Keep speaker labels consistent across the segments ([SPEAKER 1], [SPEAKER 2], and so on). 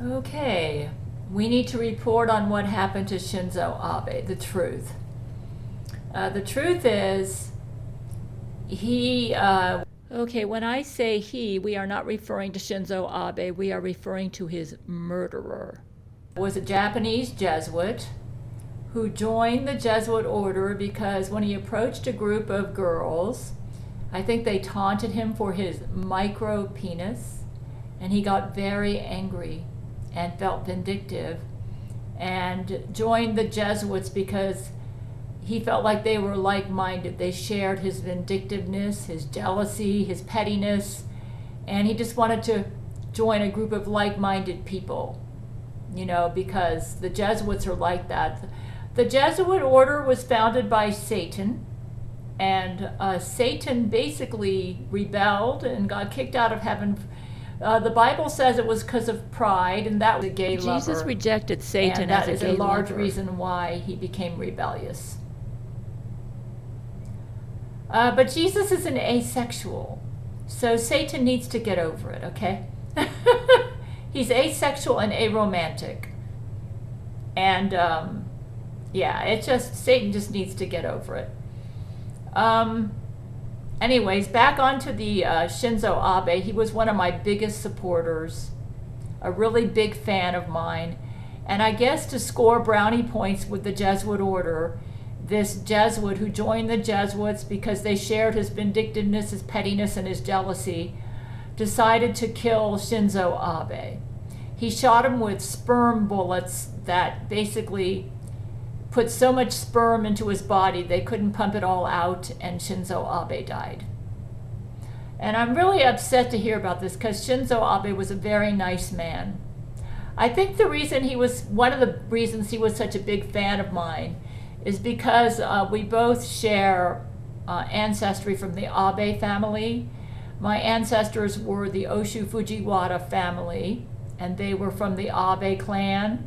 [SPEAKER 1] Okay, we need to report on what happened to Shinzo Abe, the truth. The truth is, okay, when I say he, we are not referring to Shinzo Abe, we are referring to his murderer. Was a Japanese Jesuit who joined the Jesuit order because when he approached a group of girls, I think they taunted him for his micro penis, and he got very angry and felt vindictive and joined the Jesuits because he felt like they were like-minded. They shared his vindictiveness, his jealousy, his pettiness, and he just wanted to join a group of like-minded people, because the Jesuits are like that. The Jesuit order was founded by Satan, and Satan basically rebelled and got kicked out of heaven. The Bible says it was because of pride, and that was a gay lover. Jesus rejected Satan as a gay lover. And that is a large reason why he became rebellious. But Jesus is an asexual, so Satan needs to get over it, okay? He's asexual and aromantic. And, Satan just needs to get over it. Anyways, back onto the Shinzo Abe. He was one of my biggest supporters, a really big fan of mine. And I guess to score brownie points with the Jesuit order, this Jesuit who joined the Jesuits because they shared his vindictiveness, his pettiness, and his jealousy, decided to kill Shinzo Abe. He shot him with sperm bullets that basically put so much sperm into his body they couldn't pump it all out, and Shinzo Abe died. And I'm really upset to hear about this because Shinzo Abe was a very nice man. I think one of the reasons he was such a big fan of mine is because we both share ancestry from the Abe family. My ancestors were the Oshu Fujiwara family, and they were from the Abe clan.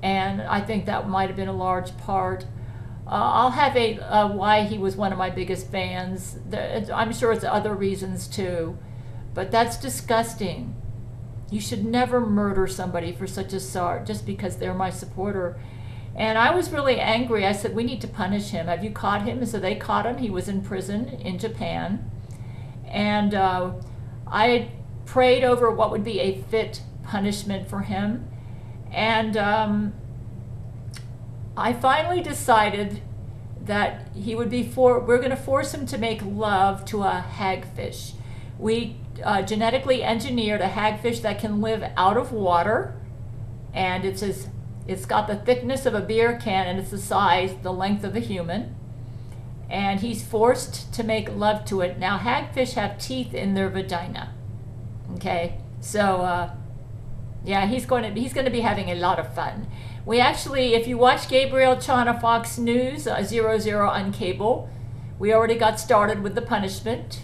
[SPEAKER 1] And I think that might have been a large part. I'll have why he was one of my biggest fans. I'm sure it's other reasons too, but that's disgusting. You should never murder somebody for such a sort just because they're my supporter. And I was really angry. I said, we need to punish him. Have you caught him? So they caught him. He was in prison in Japan. And I prayed over what would be a fit punishment for him. And I finally decided that we're going to force him to make love to a hagfish. We genetically engineered a hagfish that can live out of water, and it's got the thickness of a beer can, and it's the length of a human. And he's forced to make love to it. Now, hagfish have teeth in their vagina. Okay, so he's going to be having a lot of fun. We actually, if you watch Gabriel Chana Fox News 00 on cable, we already got started with the punishment,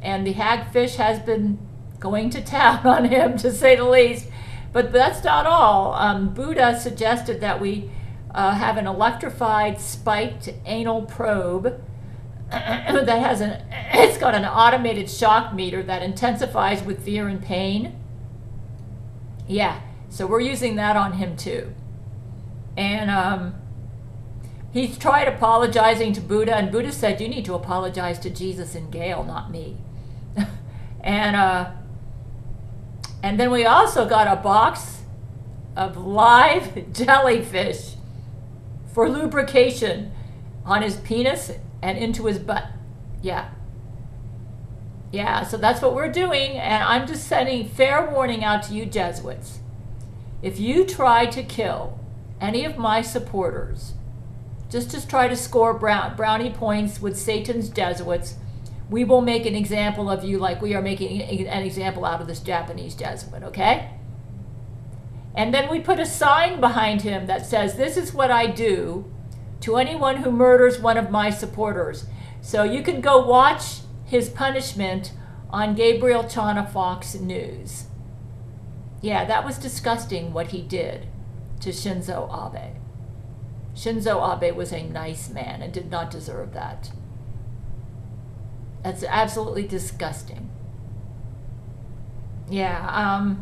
[SPEAKER 1] and the hagfish has been going to town on him, to say the least. But that's not all. Buddha suggested that we have an electrified spiked anal probe that it's got an automated shock meter that intensifies with fear and pain. Yeah, so we're using that on him too. And he's tried apologizing to Buddha, and Buddha said, you need to apologize to Jesus and Gail, not me. And then we also got a box of live jellyfish for lubrication on his penis and into his butt. Yeah, so that's what we're doing, and I'm just sending fair warning out to you Jesuits. If you try to kill any of my supporters, just to try to score brownie points with Satan's Jesuits, we will make an example of you like we are making an example out of this Japanese Jesuit, okay? And then we put a sign behind him that says, this is what I do to anyone who murders one of my supporters. So you can go watch his punishment on Gabriel Chana Fox News. Yeah, that was disgusting what he did to Shinzo Abe. Shinzo Abe was a nice man and did not deserve that. That's absolutely disgusting. Yeah,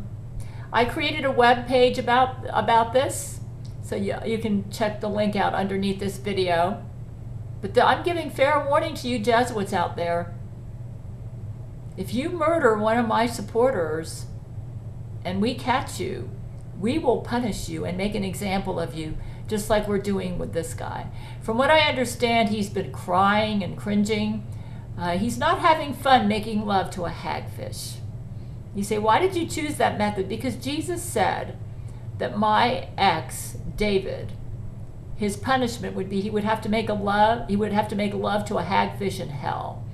[SPEAKER 1] I created a web page about this, so you can check the link out underneath this video. But I'm giving fair warning to you Jesuits out there. If you murder one of my supporters and we catch you, we will punish you and make an example of you, just like we're doing with this guy. From what I understand, he's been crying and cringing. He's not having fun making love to a hagfish. You say, why did you choose that method? Because Jesus said that my ex, David, his punishment would be he would have to make love to a hagfish in hell.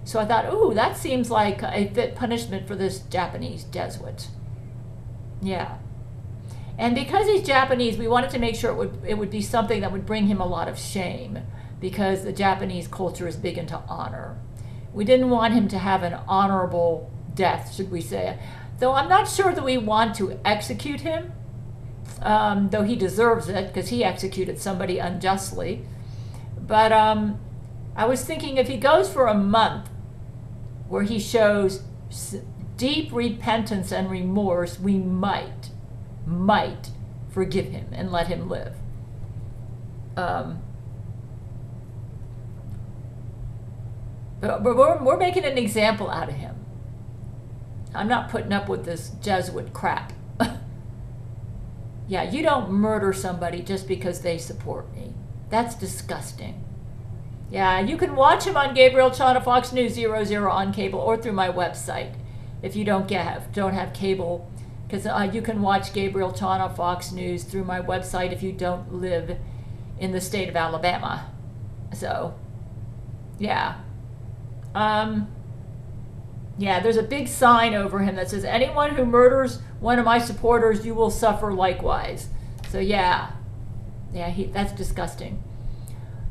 [SPEAKER 1] So I thought, ooh, that seems like a fit punishment for this Japanese Jesuit. Yeah. And because he's Japanese, we wanted to make sure it would be something that would bring him a lot of shame, because the Japanese culture is big into honor. We didn't want him to have an honorable death, should we say. Though I'm not sure that we want to execute him, though he deserves it because he executed somebody unjustly. But I was thinking if he goes for a month where he shows deep repentance and remorse, we might forgive him and let him live. But we're making an example out of him. I'm not putting up with this Jesuit crap. Yeah, you don't murder somebody just because they support me. That's disgusting. Yeah, you can watch him on Gabriel Chana Fox News 00 on cable or through my website if you don't have cable, because you can watch Gabriel Chana Fox News through my website if you don't live in the state of Alabama. So, yeah. Yeah, there's a big sign over him that says, anyone who murders one of my supporters, you will suffer likewise. So yeah, that's disgusting.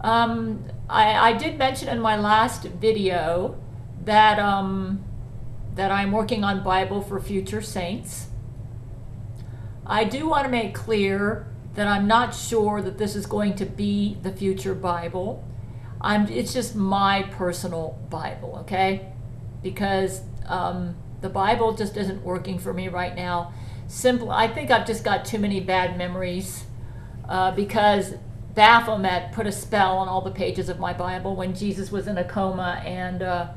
[SPEAKER 1] I did mention in my last video that that I'm working on Bible for future saints. I do want to make clear that I'm not sure that this is going to be the future Bible. It's just my personal Bible, okay? Because the Bible just isn't working for me right now. I think I've just got too many bad memories because Baphomet put a spell on all the pages of my Bible when Jesus was in a coma, and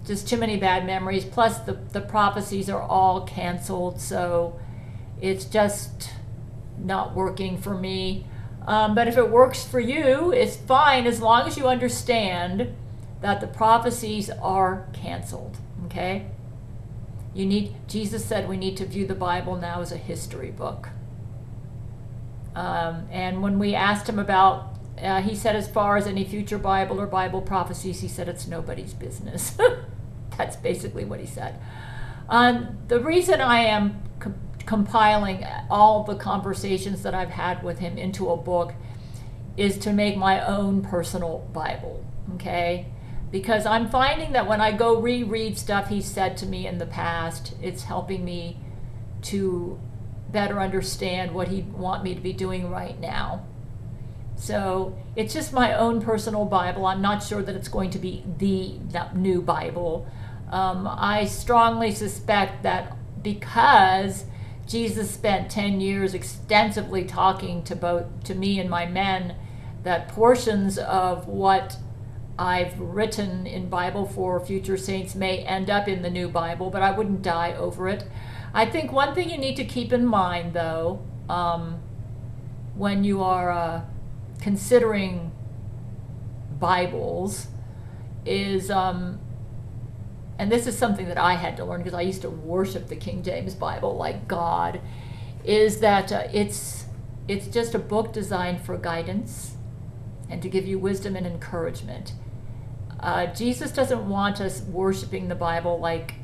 [SPEAKER 1] just too many bad memories. Plus the prophecies are all canceled, so it's just not working for me. But if it works for you, it's fine as long as you understand that the prophecies are canceled, okay? Jesus said we need to view the Bible now as a history book. And when we asked him about, he said as far as any future Bible or Bible prophecies, he said it's nobody's business. That's basically what he said. The reason I am compiling all the conversations that I've had with him into a book is to make my own personal Bible, okay? Because I'm finding that when I go reread stuff he said to me in the past, it's helping me to better understand what he'd want me to be doing right now. So it's just my own personal Bible. I'm not sure that it's going to be the new Bible. I strongly suspect that because Jesus spent 10 years extensively talking to me and my men, that portions of what I've written in Bible for Future Saints may end up in the new Bible, but I wouldn't die over it. I think one thing you need to keep in mind, though, when you are considering Bibles is, and this is something that I had to learn because I used to worship the King James Bible like God, is that it's just a book designed for guidance and to give you wisdom and encouragement. Jesus doesn't want us worshiping the Bible like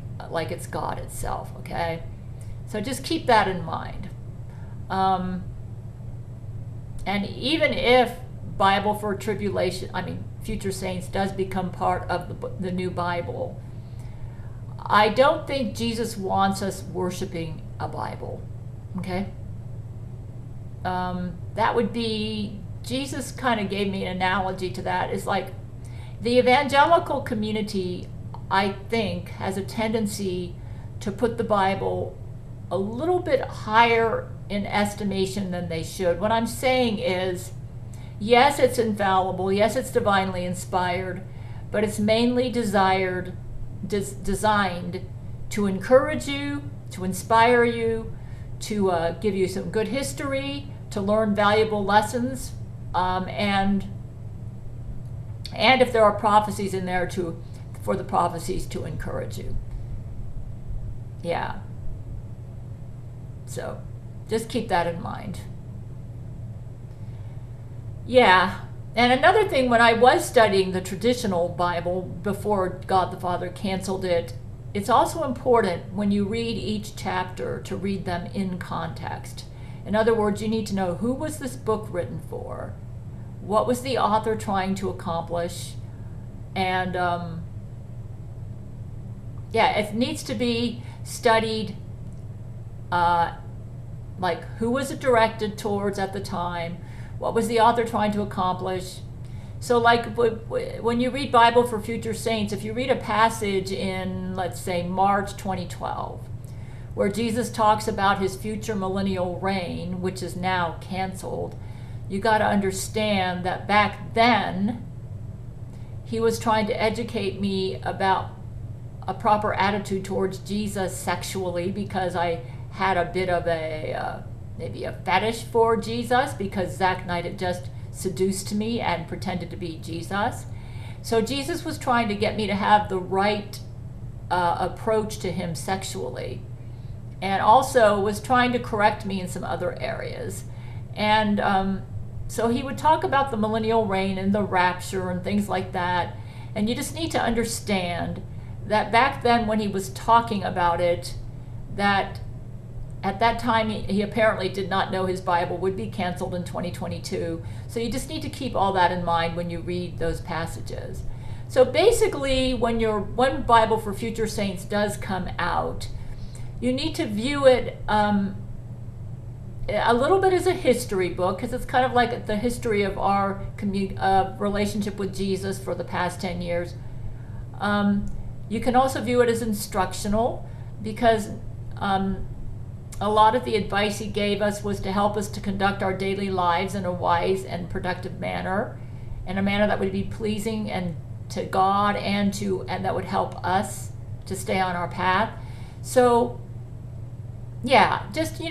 [SPEAKER 1] it's God itself, okay? So just keep that in mind. And even if Bible for Future Saints does become part of the new Bible, I don't think Jesus wants us worshiping a Bible, okay? That would be, Jesus kind of gave me an analogy to that. It's like the evangelical community, I think, has a tendency to put the Bible a little bit higher in estimation than they should. What I'm saying is, yes, it's infallible, yes, it's divinely inspired, but it's mainly designed to encourage you, to inspire you, to give you some good history, to learn valuable lessons, and if there are prophecies in there, for the prophecies to encourage you. Yeah. So just keep that in mind. Yeah. And another thing, when I was studying the traditional Bible before God the Father canceled it, it's also important when you read each chapter to read them in context. In other words, you need to know, who was this book written for? What was the author trying to accomplish? And it needs to be studied, like, who was it directed towards at the time? What was the author trying to accomplish? So, like, when you read Bible for Future Saints, if you read a passage in, let's say, March 2012, where Jesus talks about his future millennial reign, which is now canceled, you got to understand that back then, he was trying to educate me about a proper attitude towards Jesus sexually, because I had a bit of maybe a fetish for Jesus, because Zach Knight had just seduced me and pretended to be Jesus. So Jesus was trying to get me to have the right approach to him sexually, and also was trying to correct me in some other areas. And so he would talk about the millennial reign and the rapture and things like that. And you just need to understand that back then, when he was talking about it, that at that time he apparently did not know his Bible would be canceled in 2022. So you just need to keep all that in mind when you read those passages. So basically, when Bible for Future Saints does come out, you need to view it a little bit as a history book, because it's kind of like the history of our relationship with Jesus for the past 10 years. You can also view it as instructional, because a lot of the advice he gave us was to help us to conduct our daily lives in a wise and productive manner, in a manner that would be pleasing and to God, and that would help us to stay on our path. So yeah, just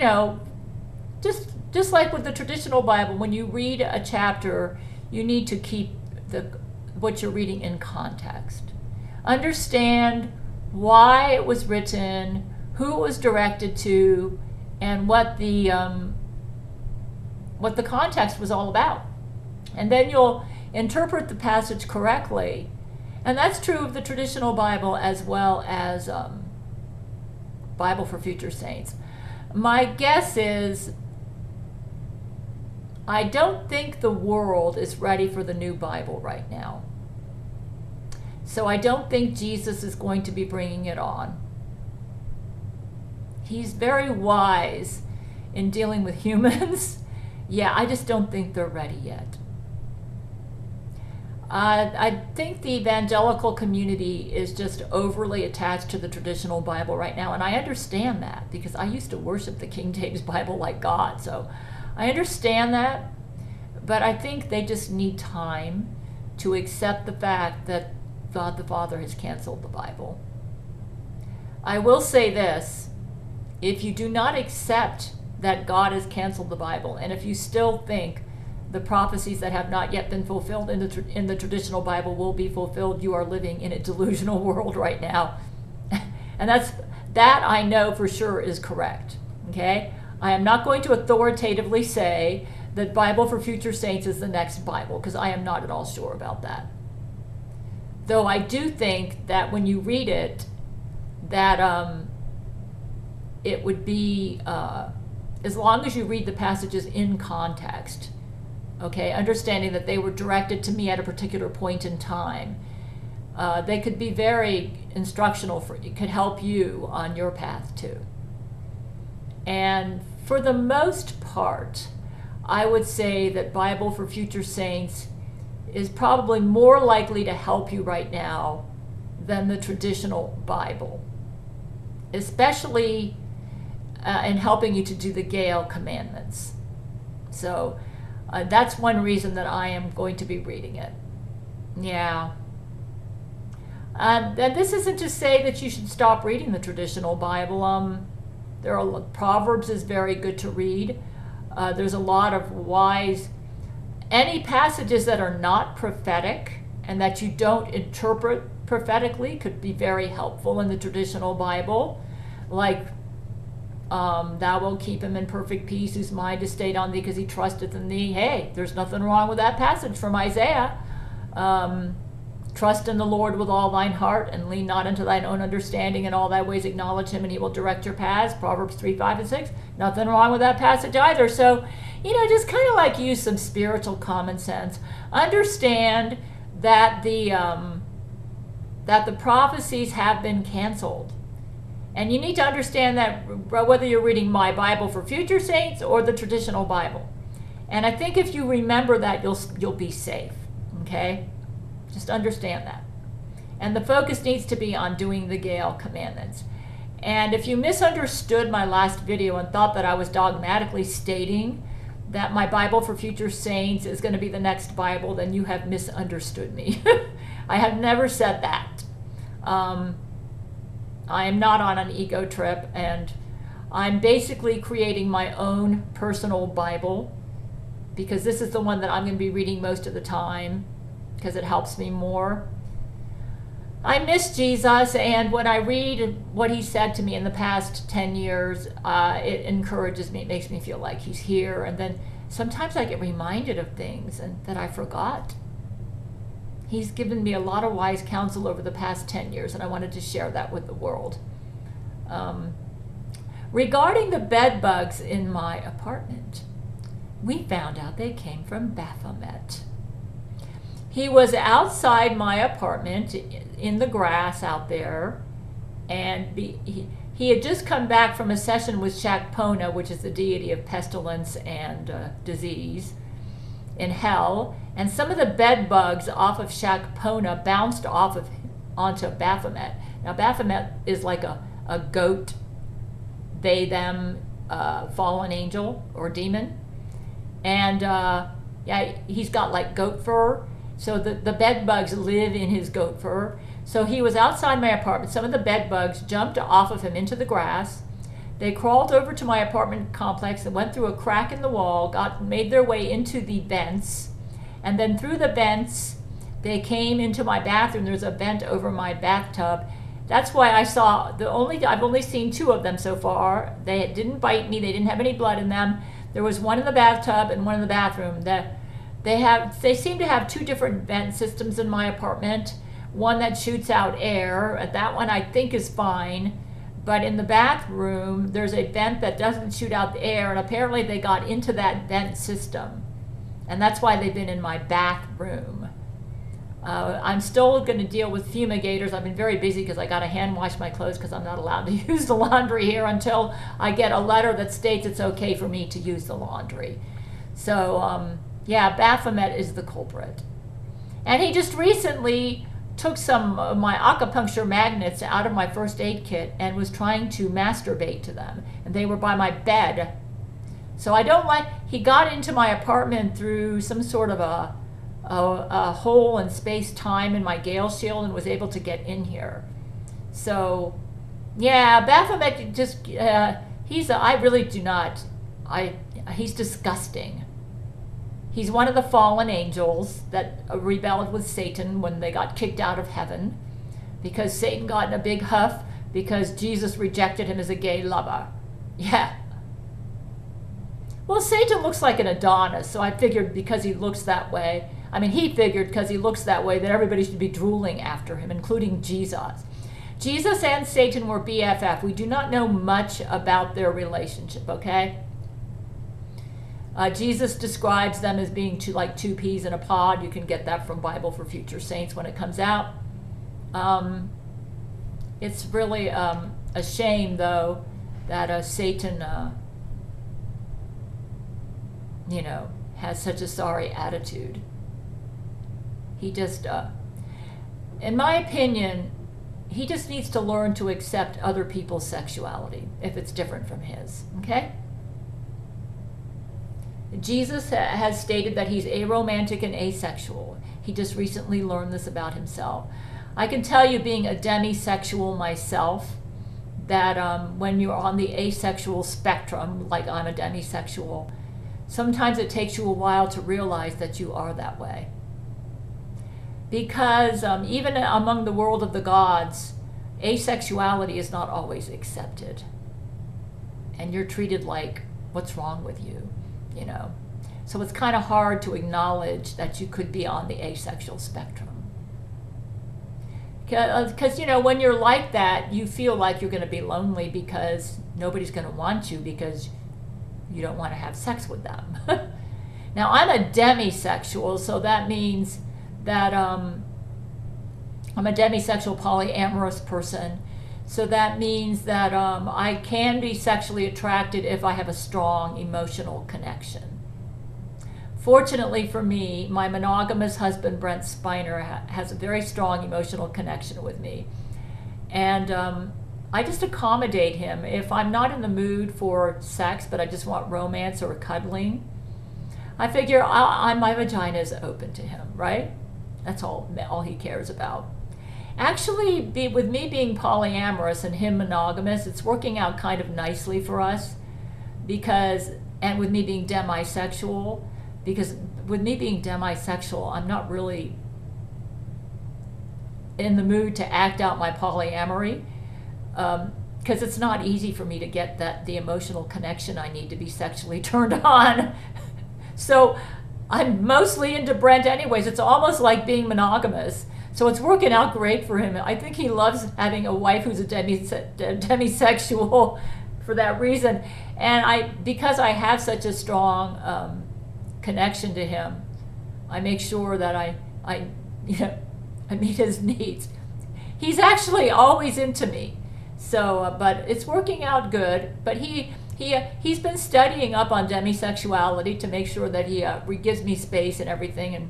[SPEAKER 1] like with the traditional Bible, when you read a chapter, you need to keep what you're reading in context. Understand why it was written, who it was directed to, and what the context was all about. And then you'll interpret the passage correctly. And that's true of the traditional Bible as well as Bible for Future Saints. My guess is, I don't think the world is ready for the new Bible right now. So I don't think Jesus is going to be bringing it on. He's very wise in dealing with humans. Yeah, I just don't think they're ready yet. I think the evangelical community is just overly attached to the traditional Bible right now, and I understand that, because I used to worship the King James Bible like God, so I understand that, but I think they just need time to accept the fact that God the Father has canceled the Bible. I will say this: if you do not accept that God has canceled the Bible, and if you still think the prophecies that have not yet been fulfilled in the traditional Bible will be fulfilled, you are living in a delusional world right now. And that I know for sure is correct. Okay? I am not going to authoritatively say that Bible for Future Saints is the next Bible, because I am not at all sure about that. Though I do think that when you read it, that it would be, as long as you read the passages in context, okay, understanding that they were directed to me at a particular point in time, they could be very instructional it could help you on your path too. And for the most part, I would say that Bible for Future Saints is probably more likely to help you right now than the traditional Bible. Especially, and helping you to do the Gail commandments. So that's one reason that I am going to be reading it. Yeah. And this isn't to say that you should stop reading the traditional Bible. Proverbs is very good to read. There's a lot of wise, any passages that are not prophetic and that you don't interpret prophetically could be very helpful in the traditional Bible. Like, thou wilt keep him in perfect peace whose mind is stayed on thee because he trusteth in thee. Hey, there's nothing wrong with that passage from Isaiah. Trust in the Lord with all thine heart and lean not unto thine own understanding. In all thy ways acknowledge him and he will direct your paths. Proverbs 3, 5, and 6. Nothing wrong with that passage either. So, just kind of like use some spiritual common sense. Understand that the prophecies have been canceled. And you need to understand that whether you're reading my Bible for Future Saints or the traditional Bible. And I think if you remember that, you'll be safe. Okay? Just understand that. And the focus needs to be on doing the Gail commandments. And if you misunderstood my last video and thought that I was dogmatically stating that my Bible for Future Saints is going to be the next Bible, then you have misunderstood me. I have never said that. I am not on an ego trip, and I'm basically creating my own personal Bible because this is the one that I'm going to be reading most of the time because it helps me more. I miss Jesus, and when I read what he said to me in the past 10 years, it encourages me. It makes me feel like he's here, and then sometimes I get reminded of things and that I forgot. He's given me a lot of wise counsel over the past 10 years, and I wanted to share that with the world. Regarding the bed bugs in my apartment, we found out they came from Baphomet. He was outside my apartment in the grass out there, and he had just come back from a session with Shakpona, which is the deity of pestilence and disease in hell, and some of the bed bugs off of Shakpona bounced onto Baphomet. Now Baphomet is like a goat, they, them, fallen angel or demon, and he's got like goat fur. So the bed bugs live in his goat fur. So he was outside my apartment. Some of the bed bugs jumped off of him into the grass. They crawled over to my apartment complex and went through a crack in the wall, made their way into the vents, and then through the vents, they came into my bathroom. There's a vent over my bathtub. That's why I've only seen 2 of them so far. They didn't bite me. They didn't have any blood in them. There was one in the bathtub and one in the bathroom. They seem to have 2 different vent systems in my apartment. One that shoots out air. That one I think is fine. But in the bathroom, there's a vent that doesn't shoot out the air, and apparently they got into that vent system. And that's why they've been in my bathroom. I'm still going to deal with fumigators. I've been very busy because I got to hand wash my clothes because I'm not allowed to use the laundry here until I get a letter that states it's okay for me to use the laundry. So, Baphomet is the culprit. And he just recently took some of my acupuncture magnets out of my first aid kit and was trying to masturbate to them. And they were by my bed. So he got into my apartment through some sort of a hole in space-time in my Gail shield and was able to get in here. So, Baphomet just, he's disgusting. He's one of the fallen angels that rebelled with Satan when they got kicked out of heaven because Satan got in a big huff because Jesus rejected him as a gay lover. Yeah. Well, Satan looks like an Adonis, so I figured because he looks that way, he figured because he looks that way that everybody should be drooling after him, including Jesus. Jesus and Satan were BFF. We do not know much about their relationship, okay? Jesus describes them as being 2 peas in a pod. You can get that from Bible for Future Saints when it comes out. It's really a shame, though, that Satan, has such a sorry attitude. He just, in my opinion, he just needs to learn to accept other people's sexuality if it's different from his, okay? Jesus has stated that he's aromantic and asexual. He just recently learned this about himself. I can tell you, being a demisexual myself, that when you're on the asexual spectrum, like I'm a demisexual, sometimes it takes you a while to realize that you are that way. Because even among the world of the gods, asexuality is not always accepted. And you're treated like, what's wrong with you? You know? So it's kind of hard to acknowledge that you could be on the asexual spectrum. Because, you know, when you're like that, you feel like you're going to be lonely because nobody's going to want you because you don't want to have sex with them. Now, I'm a demisexual, so that means that I'm a demisexual polyamorous person. So that means that I can be sexually attracted if I have a strong emotional connection. Fortunately for me, my monogamous husband, Brent Spiner, has a very strong emotional connection with me. And I just accommodate him. If I'm not in the mood for sex, but I just want romance or cuddling, I figure my vagina is open to him, right? That's all he cares about. Actually, with me being polyamorous and him monogamous, it's working out kind of nicely for us and with me being demisexual, because with me being demisexual, I'm not really in the mood to act out my polyamory, because it's not easy for me to get the emotional connection I need to be sexually turned on. So I'm mostly into Brent anyways. It's almost like being monogamous. So it's working out great for him. I think he loves having a wife who's a demisexual for that reason. And because I have such a strong connection to him, I make sure that I meet his needs. He's actually always into me. So, but it's working out good. But he's been studying up on demisexuality to make sure that he gives me space and everything. And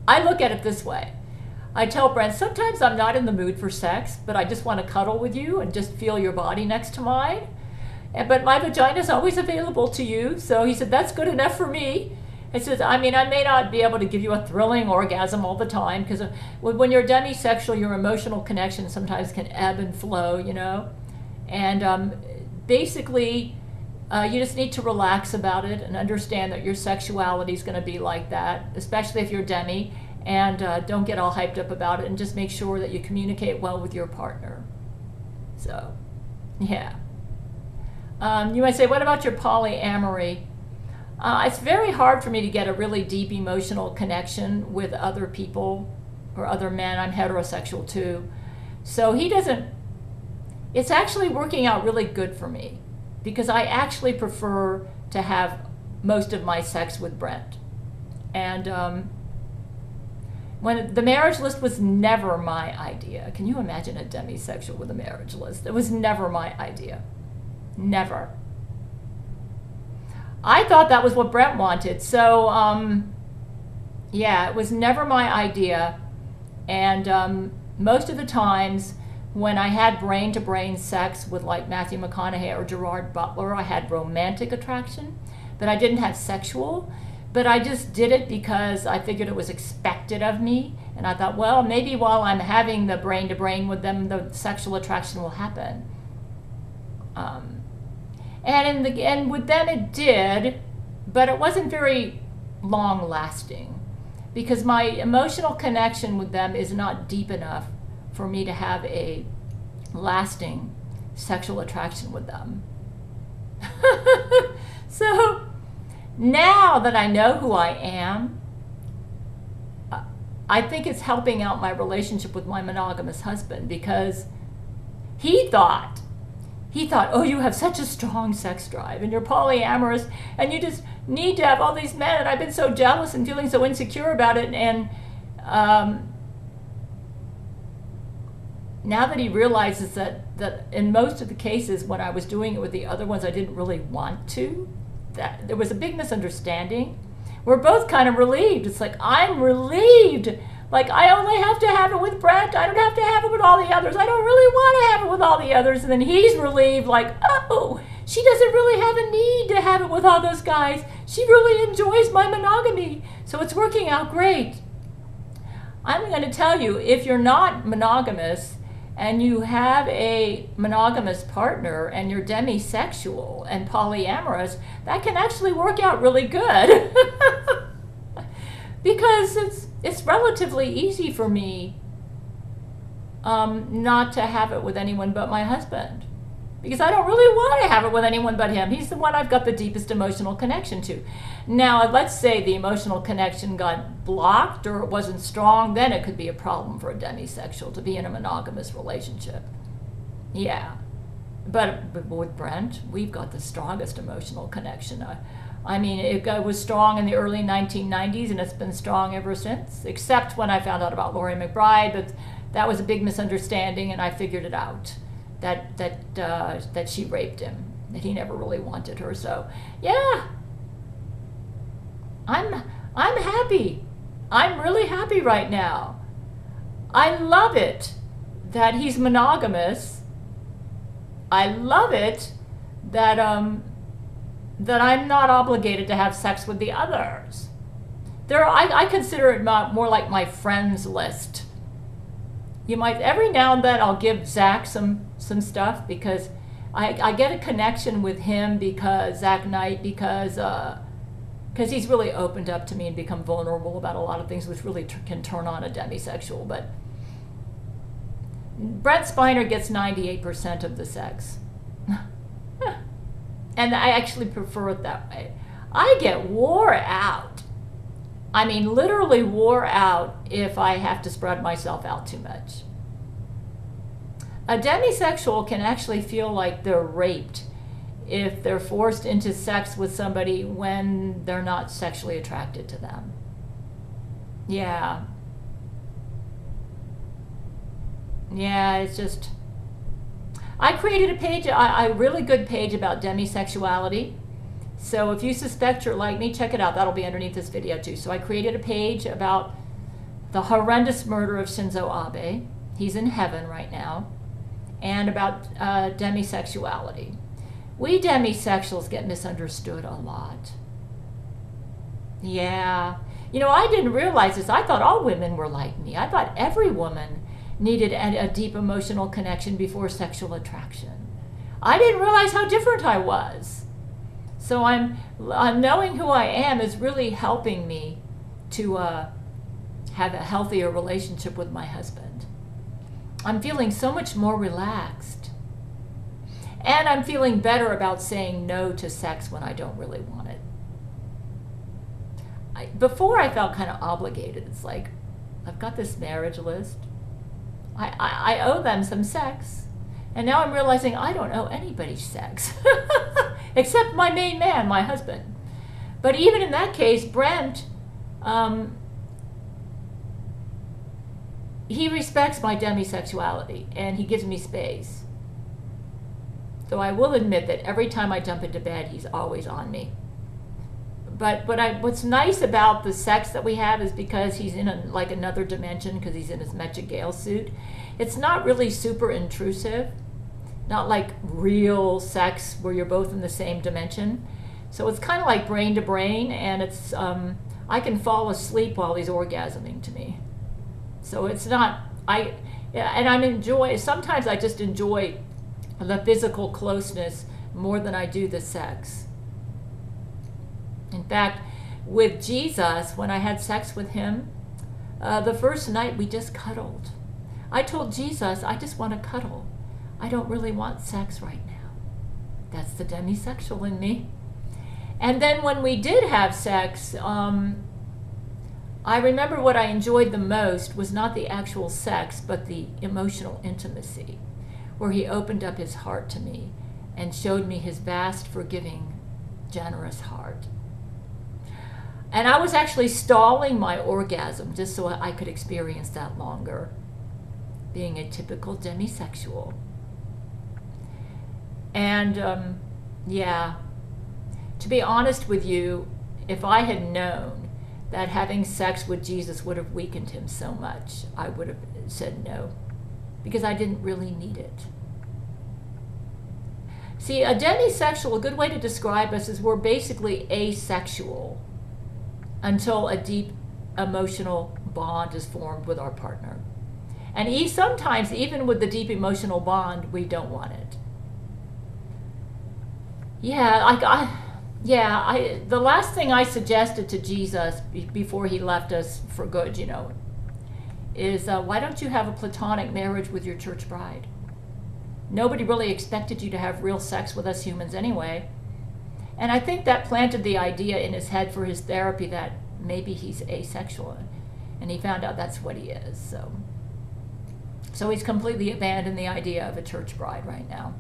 [SPEAKER 1] I look at it this way. I tell Brent, sometimes I'm not in the mood for sex, but I just want to cuddle with you and just feel your body next to mine. But my vagina is always available to you. So he said, that's good enough for me. He says, I mean, I may not be able to give you a thrilling orgasm all the time, because when you're demisexual, your emotional connection sometimes can ebb and flow, you know. And basically, you just need to relax about it and understand that your sexuality is going to be like that, especially if you're demi, and don't get all hyped up about it, and just make sure that you communicate well with your partner. So, yeah. You might say, what about your polyamory? It's very hard for me to get a really deep emotional connection with other people or other men. I'm heterosexual too. So it's actually working out really good for me, because I actually prefer to have most of my sex with Brent. And when the marriage list was never my idea. Can you imagine a demisexual with a marriage list? It was never my idea. Never. I thought that was what Brent wanted. So, yeah, it was never my idea. And most of the times when I had brain-to-brain sex with like Matthew McConaughey or Gerard Butler, I had romantic attraction, but I didn't have sexual. But I just did it because I figured it was expected of me. And I thought, well, maybe while I'm having the brain-to-brain with them, the sexual attraction will happen. And with them it did, but it wasn't very long-lasting, because my emotional connection with them is not deep enough for me to have a lasting sexual attraction with them. So now that I know who I am, I think it's helping out my relationship with my monogamous husband, because he thought, oh, you have such a strong sex drive and you're polyamorous and you just need to have all these men, and I've been so jealous and feeling so insecure about it. And now that he realizes that in most of the cases when I was doing it with the other ones, I didn't really want to, that there was a big misunderstanding. We're both kind of relieved. It's like, I'm relieved Like, I only have to have it with Brent. I don't have to have it with all the others. I don't really want to have it with all the others. And then he's relieved, like, oh, she doesn't really have a need to have it with all those guys. She really enjoys my monogamy. So it's working out great. I'm going to tell you, if you're not monogamous and you have a monogamous partner and you're demisexual and polyamorous, that can actually work out really good. Because it's relatively easy for me not to have it with anyone but my husband. Because I don't really want to have it with anyone but him. He's the one I've got the deepest emotional connection to. Now, let's say the emotional connection got blocked or it wasn't strong, then it could be a problem for a demisexual to be in a monogamous relationship. Yeah. But with Brent, we've got the strongest emotional connection. I mean, it was strong in the early 1990s, and it's been strong ever since, except when I found out about Laurie McBride, but that was a big misunderstanding, and I figured it out. That she raped him, that he never really wanted her. So yeah, I'm happy. I'm really happy right now. I love it that he's monogamous. I love it that that I'm not obligated to have sex with the others. I consider it more like my friends list. You might, every now and then I'll give Zach some stuff because I get a connection with him because Zach Knight, because he's really opened up to me and become vulnerable about a lot of things, which really can turn on a demisexual. But Brent Spiner gets 98% of the sex. And I actually prefer it that way. I get wore out. I mean, literally wore out if I have to spread myself out too much. A demisexual can actually feel like they're raped if they're forced into sex with somebody when they're not sexually attracted to them. Yeah. Yeah, it's just... I created a page, a really good page about demisexuality. So if you suspect you're like me, check it out. That'll be underneath this video too. So I created a page about the horrendous murder of Shinzo Abe. He's in heaven right now. And about demisexuality. We demisexuals get misunderstood a lot. Yeah. You know, I didn't realize this. I thought all women were like me. I thought every woman needed a deep emotional connection before sexual attraction. I didn't realize how different I was. So knowing who I am is really helping me to have a healthier relationship with my husband. I'm feeling so much more relaxed. And I'm feeling better about saying no to sex when I don't really want it. Before I felt kind of obligated. It's like, I've got this marriage list. I owe them some sex. And now I'm realizing I don't owe anybody sex. Except my main man, my husband. But even in that case, Brent, he respects my demisexuality and he gives me space. So I will admit that every time I jump into bed, he's always on me. But what's nice about the sex that we have is because he's in like another dimension, because he's in his Mecha Gail suit. It's not really super intrusive, not like real sex where you're both in the same dimension. So it's kind of like brain to brain, and it's I can fall asleep while he's orgasming to me. So it's not, sometimes I just enjoy the physical closeness more than I do the sex. In fact, with Jesus, when I had sex with him, the first night we just cuddled. I told Jesus, I just want to cuddle. I don't really want sex right now. That's the demisexual in me. And then when we did have sex, I remember what I enjoyed the most was not the actual sex, but the emotional intimacy, where he opened up his heart to me and showed me his vast, forgiving, generous heart. And I was actually stalling my orgasm just so I could experience that longer, being a typical demisexual. And yeah, to be honest with you, if I had known that having sex with Jesus would have weakened him so much, I would have said no, because I didn't really need it. See, a demisexual, a good way to describe us is we're basically asexual until a deep emotional bond is formed with our partner. And sometimes, even with the deep emotional bond, we don't want it. The last thing I suggested to Jesus before he left us for good, is why don't you have a platonic marriage with your church bride? Nobody really expected you to have real sex with us humans anyway. And I think that planted the idea in his head for his therapy that maybe he's asexual. And he found out that's what he is. So he's completely abandoned the idea of a church bride right now.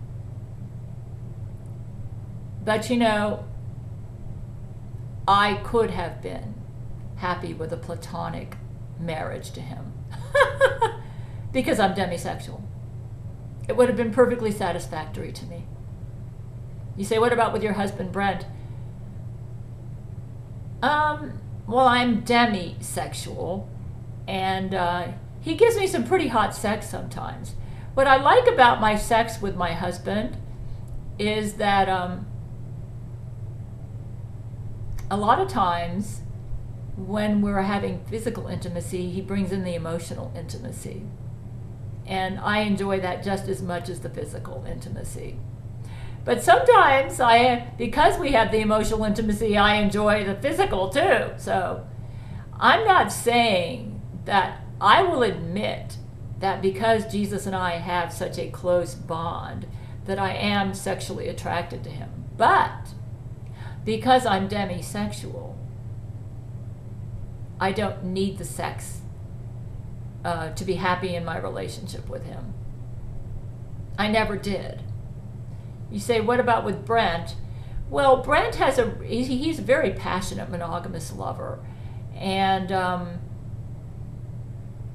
[SPEAKER 1] But I could have been happy with a platonic marriage to him because I'm demisexual. It would have been perfectly satisfactory to me. You say, what about with your husband, Brent? Well, I'm demisexual, and he gives me some pretty hot sex sometimes. What I like about my sex with my husband is that a lot of times when we're having physical intimacy, he brings in the emotional intimacy. And I enjoy that just as much as the physical intimacy. But sometimes, because we have the emotional intimacy, I enjoy the physical too. So I'm not saying that, I will admit that because Jesus and I have such a close bond, that I am sexually attracted to him. But because I'm demisexual, I don't need the sex to be happy in my relationship with him. I never did. You say, what about with Brent? Well, Brent he's a very passionate monogamous lover. And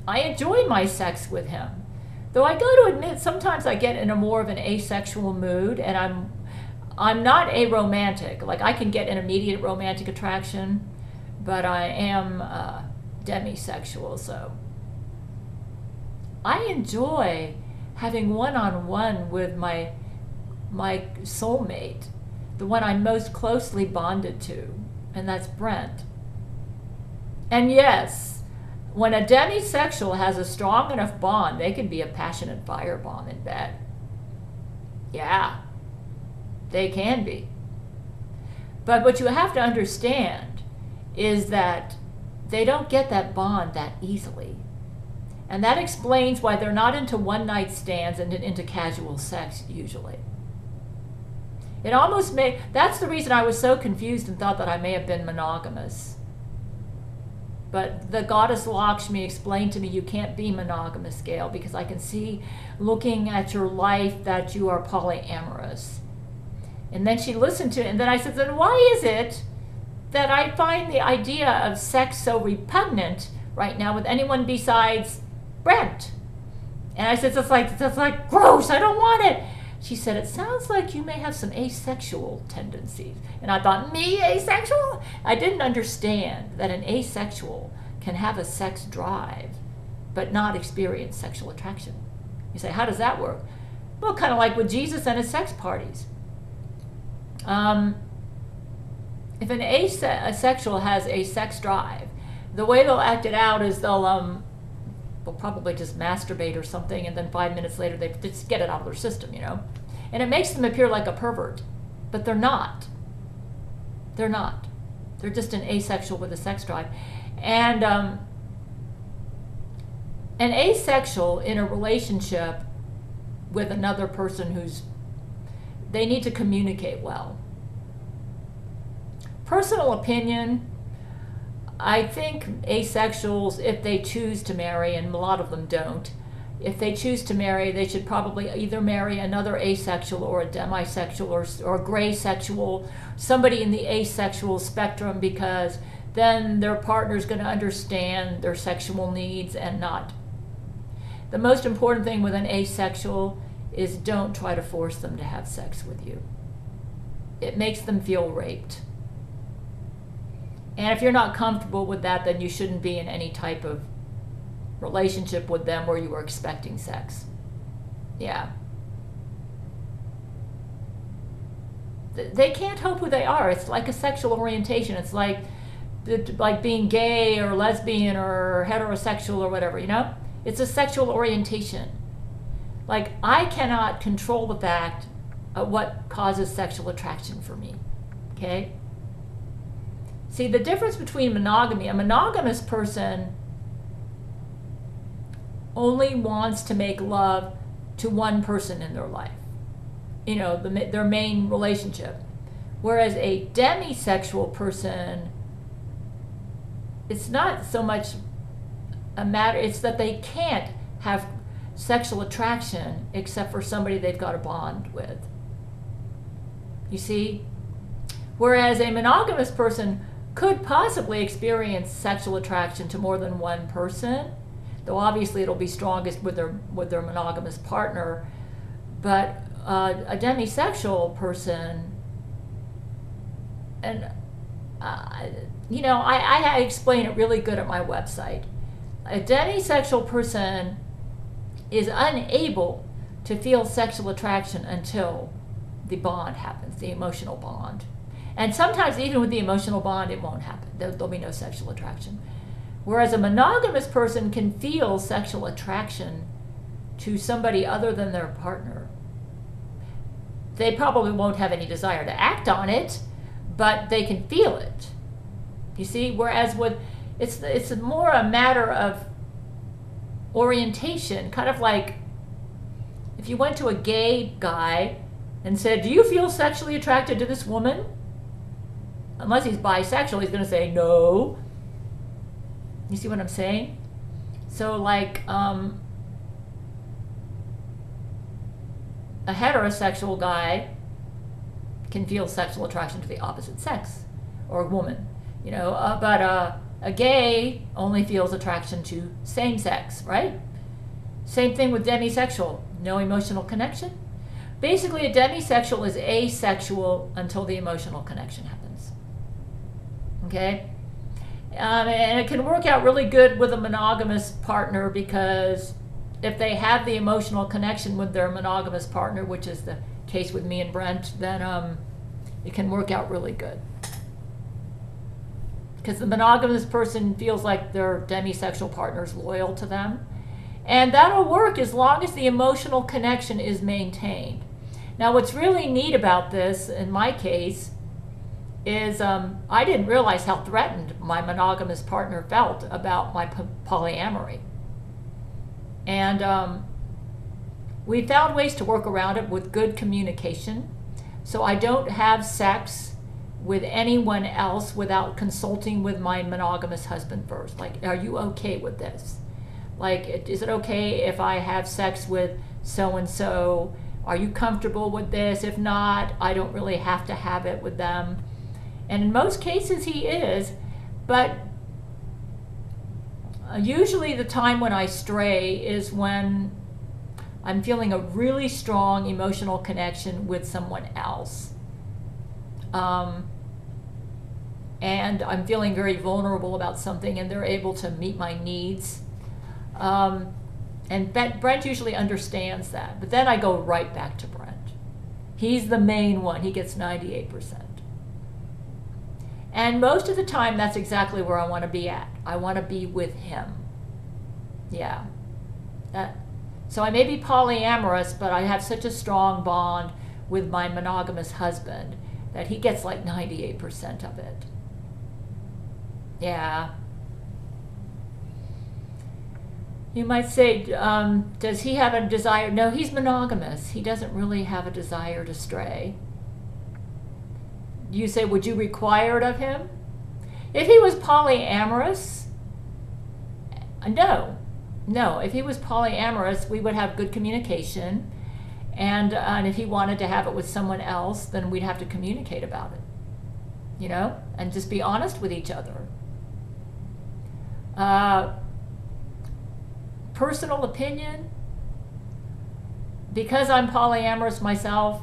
[SPEAKER 1] I enjoy my sex with him. Though I got to admit, sometimes I get in a more of an asexual mood, and I'm not aromantic. Like, I can get an immediate romantic attraction, but I am demisexual, so I enjoy having one-on-one with my soulmate, the one I'm most closely bonded to, and that's Brent. And yes, when a demisexual has a strong enough bond, they can be a passionate firebomb in bed. Yeah, they can be. But what you have to understand is that they don't get that bond that easily. And that explains why they're not into one-night stands and into casual sex usually. That's the reason I was so confused and thought that I may have been monogamous. But the goddess Lakshmi explained to me, you can't be monogamous, Gail, because I can see, looking at your life, that you are polyamorous. And then she listened to it, and then I said, then why is it that I find the idea of sex so repugnant right now with anyone besides Brent? And I said, that's like gross, I don't want it. She said, it sounds like you may have some asexual tendencies. And I thought, me, asexual? I didn't understand that an asexual can have a sex drive, but not experience sexual attraction. You say, how does that work? Well, kind of like with Jesus and his sex parties. If an asexual has a sex drive, the way they'll act it out is they'll probably just masturbate or something, and then 5 minutes later they just get it out of their system, And it makes them appear like a pervert, but they're not. They're not. They're just an asexual with a sex drive. And an asexual in a relationship with another person they need to communicate well. Personal opinion, I think asexuals, if they choose to marry, and a lot of them don't, if they choose to marry, they should probably either marry another asexual or a demisexual or a gray sexual, somebody in the asexual spectrum, because then their partner's going to understand their sexual needs and not. The most important thing with an asexual is don't try to force them to have sex with you. It makes them feel raped. And if you're not comfortable with that, then you shouldn't be in any type of relationship with them where you were expecting sex. Yeah. They can't hope who they are. It's like a sexual orientation. It's like being gay or lesbian or heterosexual or whatever, you know? It's a sexual orientation. Like, I cannot control the fact of what causes sexual attraction for me, okay? See, the difference between monogamy, a monogamous person only wants to make love to one person in their life, you know, their main relationship. Whereas a demisexual person, it's not so much a matter, it's that they can't have sexual attraction except for somebody they've got a bond with. You see? Whereas a monogamous person could possibly experience sexual attraction to more than one person, though obviously it'll be strongest with their monogamous partner. But a demisexual person, and you know, I explain it really good at my website. A demisexual person is unable to feel sexual attraction until the bond happens, the emotional bond. And sometimes even with the emotional bond, it won't happen. There'll be no sexual attraction. Whereas a monogamous person can feel sexual attraction to somebody other than their partner. They probably won't have any desire to act on it, but they can feel it. You see? Whereas with it's more a matter of orientation, kind of like if you went to a gay guy and said, "Do you feel sexually attracted to this woman?" Unless he's bisexual, he's going to say no. You see what I'm saying? So like a heterosexual guy can feel sexual attraction to the opposite sex or a woman, you know, but a gay only feels attraction to same sex, right? Same thing with demisexual, no emotional connection. Basically, a demisexual is asexual until the emotional connection happens. Okay? And it can work out really good with a monogamous partner, because if they have the emotional connection with their monogamous partner, which is the case with me and Brent, then it can work out really good. Because the monogamous person feels like their demisexual partner is loyal to them. And that'll work as long as the emotional connection is maintained. Now, what's really neat about this, in my case, is I didn't realize how threatened my monogamous partner felt about my polyamory. And we found ways to work around it with good communication. So I don't have sex with anyone else without consulting with my monogamous husband first. Like, are you okay with this? Like, is it okay if I have sex with so-and-so? Are you comfortable with this? If not, I don't really have to have it with them. And in most cases he is, but usually the time when I stray is when I'm feeling a really strong emotional connection with someone else. And I'm feeling very vulnerable about something, and they're able to meet my needs. And Brent usually understands that, but then I go right back to Brent. He's the main one. He gets 98%. And most of the time, that's exactly where I want to be at. I want to be with him. Yeah. So I may be polyamorous, but I have such a strong bond with my monogamous husband that he gets like 98% of it. Yeah. You might say, does he have a desire? No, he's monogamous. He doesn't really have a desire to stray. You say, would you require it of him? If he was polyamorous, no. If he was polyamorous, we would have good communication. And if he wanted to have it with someone else, then we'd have to communicate about it. You know? And just be honest with each other. Personal opinion, because I'm polyamorous myself,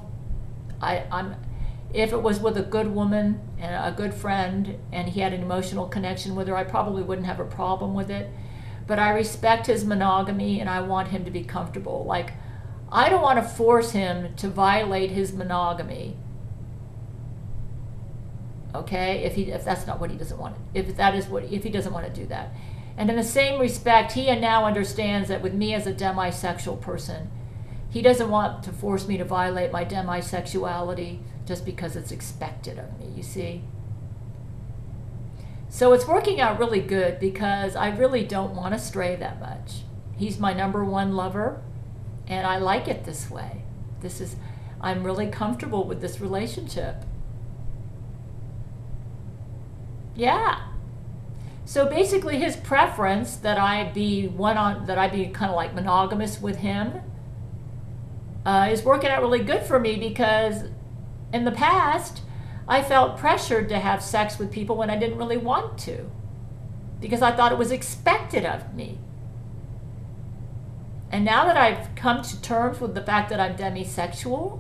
[SPEAKER 1] If it was with a good woman and a good friend and he had an emotional connection with her, I probably wouldn't have a problem with it. But I respect his monogamy and I want him to be comfortable. Like, I don't want to force him to violate his monogamy. Okay, if that's not what he doesn't want, if he doesn't want to do that. And in the same respect, he now understands that with me as a demisexual person, he doesn't want to force me to violate my demisexuality just because it's expected of me, you see? So it's working out really good because I really don't want to stray that much. He's my number one lover, and I like it this way. I'm really comfortable with this relationship. Yeah. So basically his preference that I be kind of like monogamous with him is working out really good for me, because in the past I felt pressured to have sex with people when I didn't really want to, because I thought it was expected of me. And now that I've come to terms with the fact that I'm demisexual,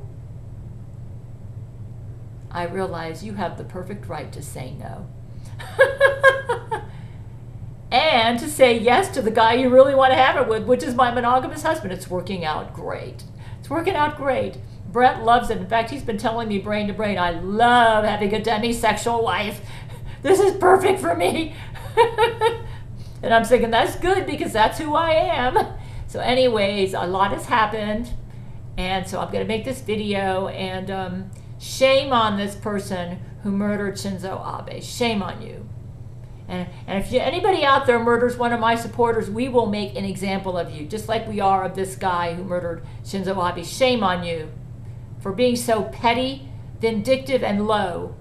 [SPEAKER 1] I realize you have the perfect right to say no. And to say yes to the guy you really want to have it with, which is my monogamous husband. It's working out great. It's working out great. Brett loves it. In fact, he's been telling me brain to brain, I love having a demisexual wife. This is perfect for me. And I'm thinking, that's good, because that's who I am. So anyways, a lot has happened. And so I'm going to make this video. And shame on this person who murdered Shinzo Abe. Shame on you. And if anybody out there murders one of my supporters, we will make an example of you, just like we are of this guy who murdered Shinzo Abe. Shame on you for being so petty, vindictive, and low.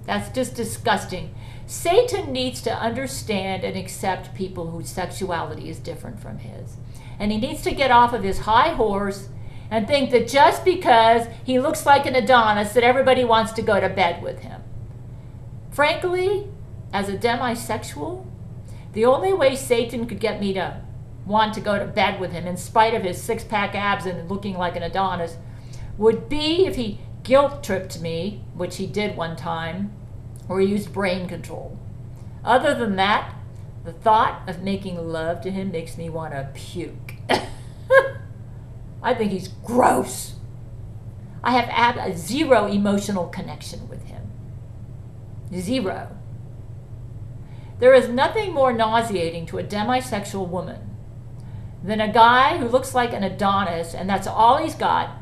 [SPEAKER 1] That's just disgusting. Satan needs to understand and accept people whose sexuality is different from his. And he needs to get off of his high horse and think that just because he looks like an Adonis, that everybody wants to go to bed with him. Frankly, as a demisexual, the only way Satan could get me to want to go to bed with him, in spite of his six-pack abs and looking like an Adonis, would be if he guilt-tripped me, which he did one time, or he used brain control. Other than that, the thought of making love to him makes me want to puke. I think he's gross. I have zero emotional connection with him. Zero. There is nothing more nauseating to a demisexual woman than a guy who looks like an Adonis and that's all he's got,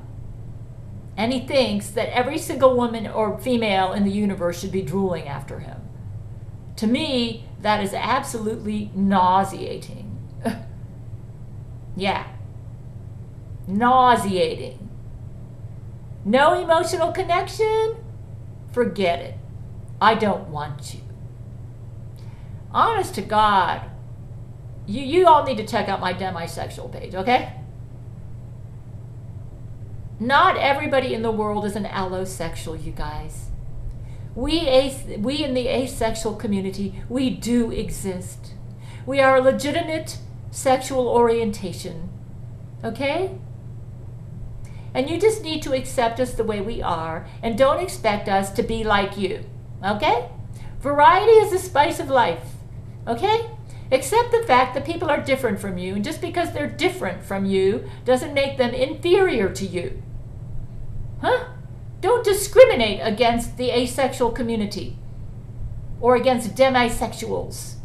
[SPEAKER 1] and he thinks that every single woman or female in the universe should be drooling after him. To me, that is absolutely nauseating. Yeah. Nauseating. No emotional connection? Forget it. I don't want you. Honest to God, you all need to check out my demisexual page, okay? Not everybody in the world is an allosexual, you guys. We in the asexual community, we do exist. We are a legitimate sexual orientation, okay? And you just need to accept us the way we are, and don't expect us to be like you. Okay? Variety is the spice of life. Okay? Accept the fact that people are different from you, and just because they're different from you doesn't make them inferior to you. Huh? Don't discriminate against the asexual community or against demisexuals.